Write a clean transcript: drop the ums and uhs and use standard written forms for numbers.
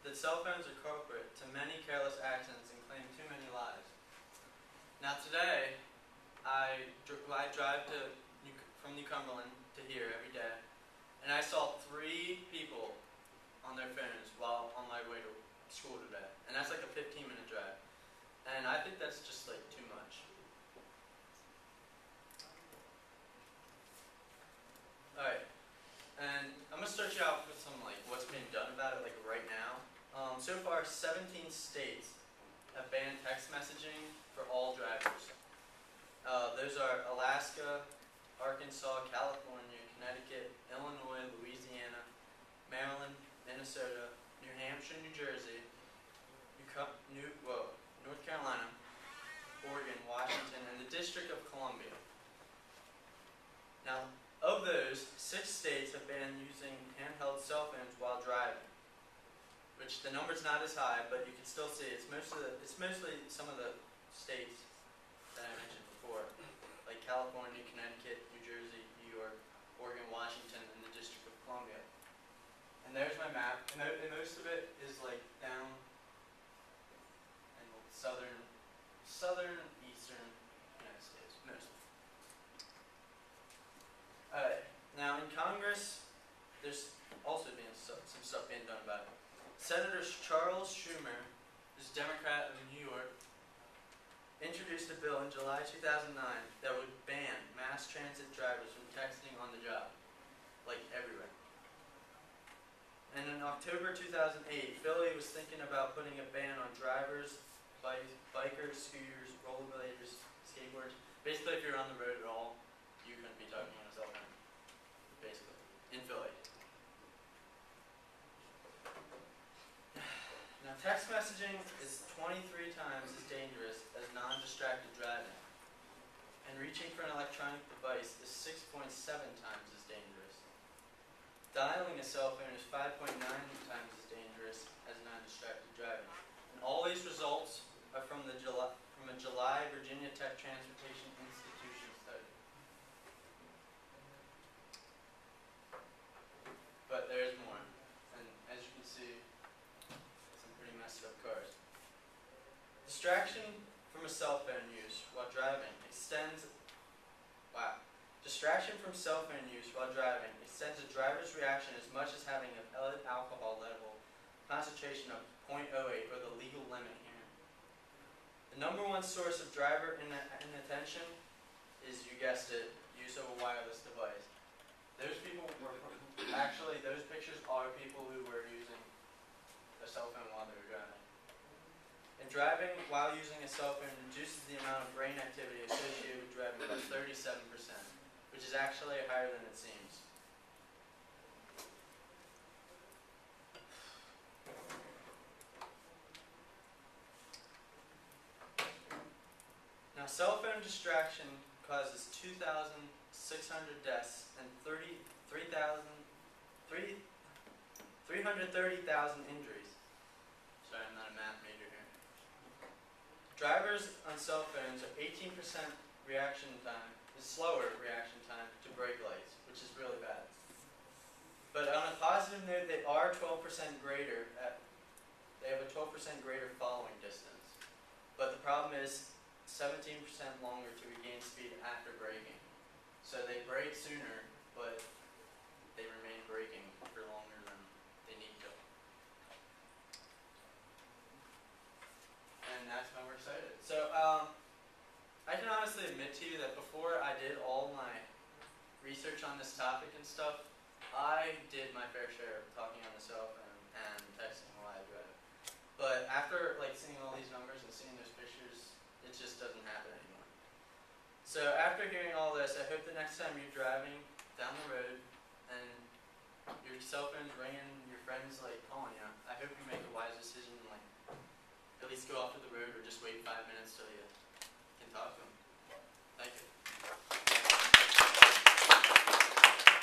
that cell phones are culprit to many careless accidents and claim too many lives. Now today, I drive from New Cumberland to here every day, and I saw 3 people on their phones while on my way to school today, and that's like a 15-minute drive, and I think that's just like too much. Alright, and I'm going to start you out with some like what's being done about it like right now. So far, 17 states have banned text messaging for all drivers. Those are Alaska, Arkansas, California, Connecticut, Illinois, Louisiana, Maryland, Minnesota, New Hampshire, New Jersey, North Carolina, Oregon, Washington, and the District of Columbia. Now, of those, 6 states have banned using handheld cell phones while driving, which the number's not as high, but you can still see it's mostly some of the states that I mentioned before, like California, Connecticut, New Jersey, New York, Oregon, Washington, and the District of Columbia. And there's my map, and most of it is like down in southern, eastern United States, mostly. Alright, now in Congress, there's also been some stuff being done about it. Senator Charles Schumer, who's a Democrat of New York, introduced a bill in July 2009 that would ban mass transit drivers from texting on the job, like everywhere. And in October 2008, Philly was thinking about putting a ban on drivers, bikers, scooters, rollerbladers, skateboarders. Basically, if you're on the road at all, you couldn't be talking on a cell phone, basically, in Philly. Now, text messaging is 23 times as dangerous as non-distracted driving, and reaching for an electronic device is 6.7 times as dangerous. Dialing a cell phone is 5.9 times as dangerous as non-distracted driving. And all these results are from a July Virginia Tech Transportation Institution study. But there's more, and as you can see, some pretty messed up cars. Distraction from a cell phone use while driving extends a driver's reaction as much as having a blood alcohol level concentration of 0.08, or the legal limit here. The number one source of driver inattention is, you guessed it, use of a wireless device. Those pictures are people who were using a cell phone while they were driving. And driving while using a cell phone reduces the amount of brain activity associated with driving by 37%, which is actually higher than it seems. Now, cell phone distraction causes 2,600 deaths and 330,000 injuries. Sorry, I'm not a math major here. Drivers on cell phones are 18% slower reaction time to brake lights, which is really bad. But on a positive note, they are 12% greater they have a 12% greater following distance. But the problem is 17% longer to regain speed after braking. So they brake sooner, but they remain braking for longer than they need to. And that's why we're excited. So I can honestly admit to you that before I did all my research on this topic and stuff, I did my fair share of talking on the cell phone and texting while I drove. But after seeing all these numbers and seeing those pictures, it just doesn't happen anymore. So after hearing all this, I hope the next time you're driving down the road and your cell phone's ringing, your friend's calling you, I hope you make a wise decision and at least go off to the road or just wait 5 minutes till you can talk to them. Thank you.